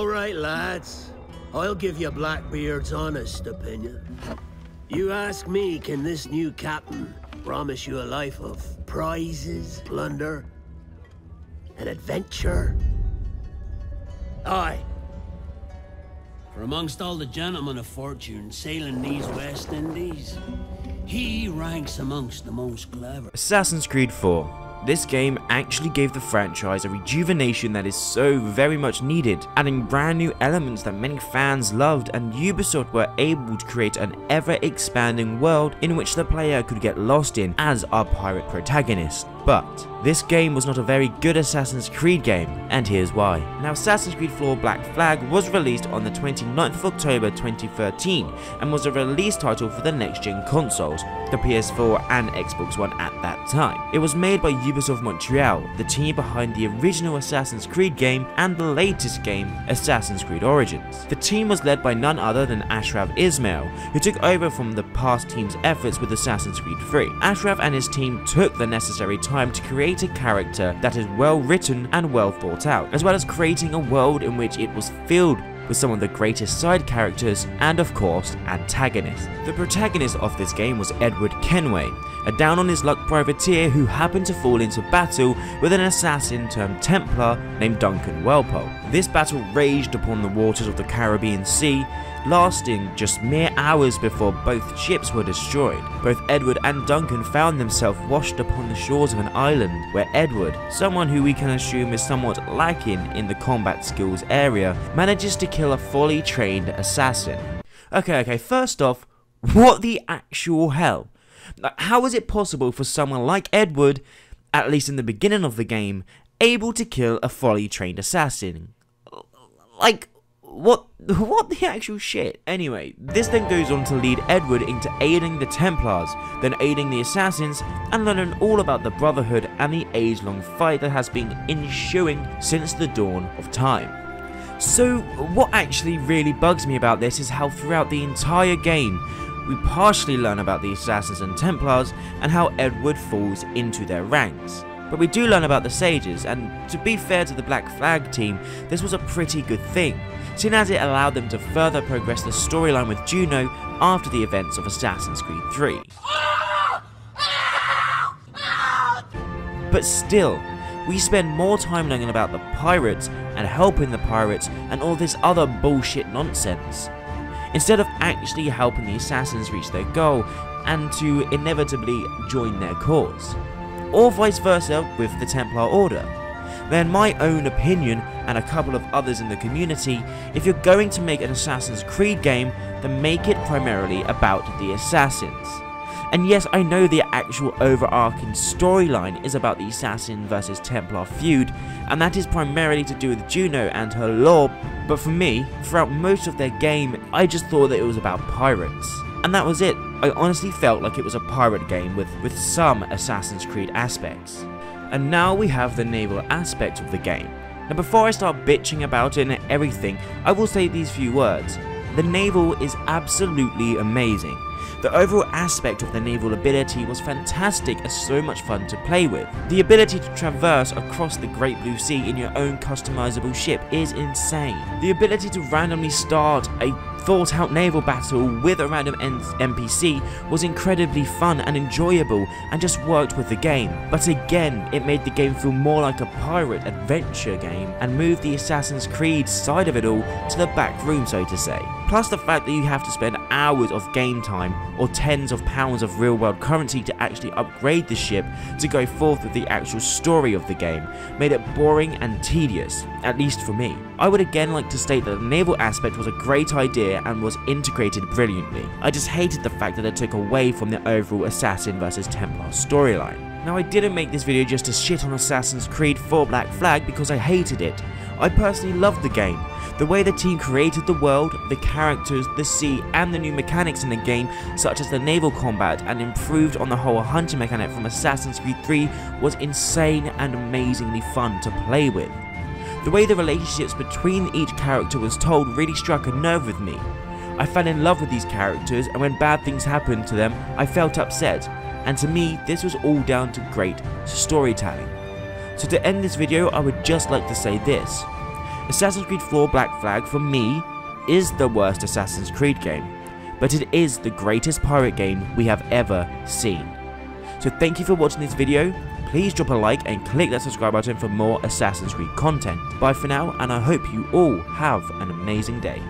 Alright, lads. I'll give you Blackbeard's honest opinion. You ask me, can this new captain promise you a life of prizes, plunder, and adventure? Aye. For amongst all the gentlemen of fortune sailing these West Indies, he ranks amongst the most clever. Assassin's Creed 4. This game actually gave the franchise a rejuvenation that is so very much needed, adding brand new elements that many fans loved, and Ubisoft were able to create an ever-expanding world in which the player could get lost in as our pirate protagonist. But this game was not a very good Assassin's Creed game, and here's why. Now, Assassin's Creed 4 Black Flag was released on the 29th of October 2013 and was a release title for the next-gen consoles, the PS4 and Xbox One at that time. It was made by Ubisoft Montreal, the team behind the original Assassin's Creed game and the latest game, Assassin's Creed Origins. The team was led by none other than Ashraf Ismail, who took over from the past team's efforts with Assassin's Creed 3. Ashraf and his team took the necessary time to create a character that is well written and well thought out, as well as creating a world in which it was filled with some of the greatest side characters and, of course, antagonists. The protagonist of this game was Edward Kenway, a down-on-his-luck privateer who happened to fall into battle with an assassin turned Templar named Duncan Welpole. This battle raged upon the waters of the Caribbean Sea, lasting just mere hours before both ships were destroyed. Both Edward and Duncan found themselves washed upon the shores of an island where Edward, someone who we can assume is somewhat lacking in the combat skills area, manages to kill a fully trained assassin. Okay, first off, what the actual hell? How is it possible for someone like Edward, at least in the beginning of the game, able to kill a fully trained assassin? Like, what the actual shit? Anyway, this then goes on to lead Edward into aiding the Templars, then aiding the assassins, and learning all about the Brotherhood and the age-long fight that has been ensuing since the dawn of time. So, what actually really bugs me about this is how throughout the entire game, we partially learn about the assassins and Templars and how Edward falls into their ranks. But we do learn about the Sages, and to be fair to the Black Flag team, this was a pretty good thing, seeing as it allowed them to further progress the storyline with Juno after the events of Assassin's Creed 3. But still, we spend more time learning about the pirates and helping the pirates and all this other bullshit nonsense, instead of actually helping the assassins reach their goal and to inevitably join their cause. Or vice versa with the Templar Order. Now, in my own opinion, and a couple of others in the community, if you're going to make an Assassin's Creed game, then make it primarily about the assassins. And yes, I know the actual overarching storyline is about the assassin versus Templar feud, and that is primarily to do with Juno and her lore, but for me, throughout most of their game, I just thought that it was about pirates. And that was it. I honestly felt like it was a pirate game with some Assassin's Creed aspects. And now we have the naval aspect of the game. Now, before I start bitching about it and everything, I will say these few words. The naval is absolutely amazing. The overall aspect of the naval ability was fantastic and so much fun to play with. The ability to traverse across the Great Blue Sea in your own customizable ship is insane. The ability to randomly start a thought-out naval battle with a random NPC was incredibly fun and enjoyable and just worked with the game. But again, it made the game feel more like a pirate adventure game and moved the Assassin's Creed side of it all to the back room, so to say. Plus the fact that you have to spend hours of game time or tens of pounds of real-world currency to actually upgrade the ship to go forth with the actual story of the game made it boring and tedious, at least for me. I would again like to state that the naval aspect was a great idea and was integrated brilliantly. I just hated the fact that it took away from the overall Assassin vs Templar storyline. Now, I didn't make this video just to shit on Assassin's Creed 4 Black Flag because I hated it. I personally loved the game. The way the team created the world, the characters, the sea, and the new mechanics in the game, such as the naval combat, and improved on the whole hunting mechanic from Assassin's Creed 3 was insane and amazingly fun to play with. The way the relationships between each character was told really struck a nerve with me. I fell in love with these characters, and when bad things happened to them, I felt upset, and to me, this was all down to great storytelling. So to end this video, I would just like to say this. Assassin's Creed 4 Black Flag, for me, is the worst Assassin's Creed game, but it is the greatest pirate game we have ever seen. So thank you for watching this video. Please drop a like and click that subscribe button for more Assassin's Creed content. Bye for now, and I hope you all have an amazing day.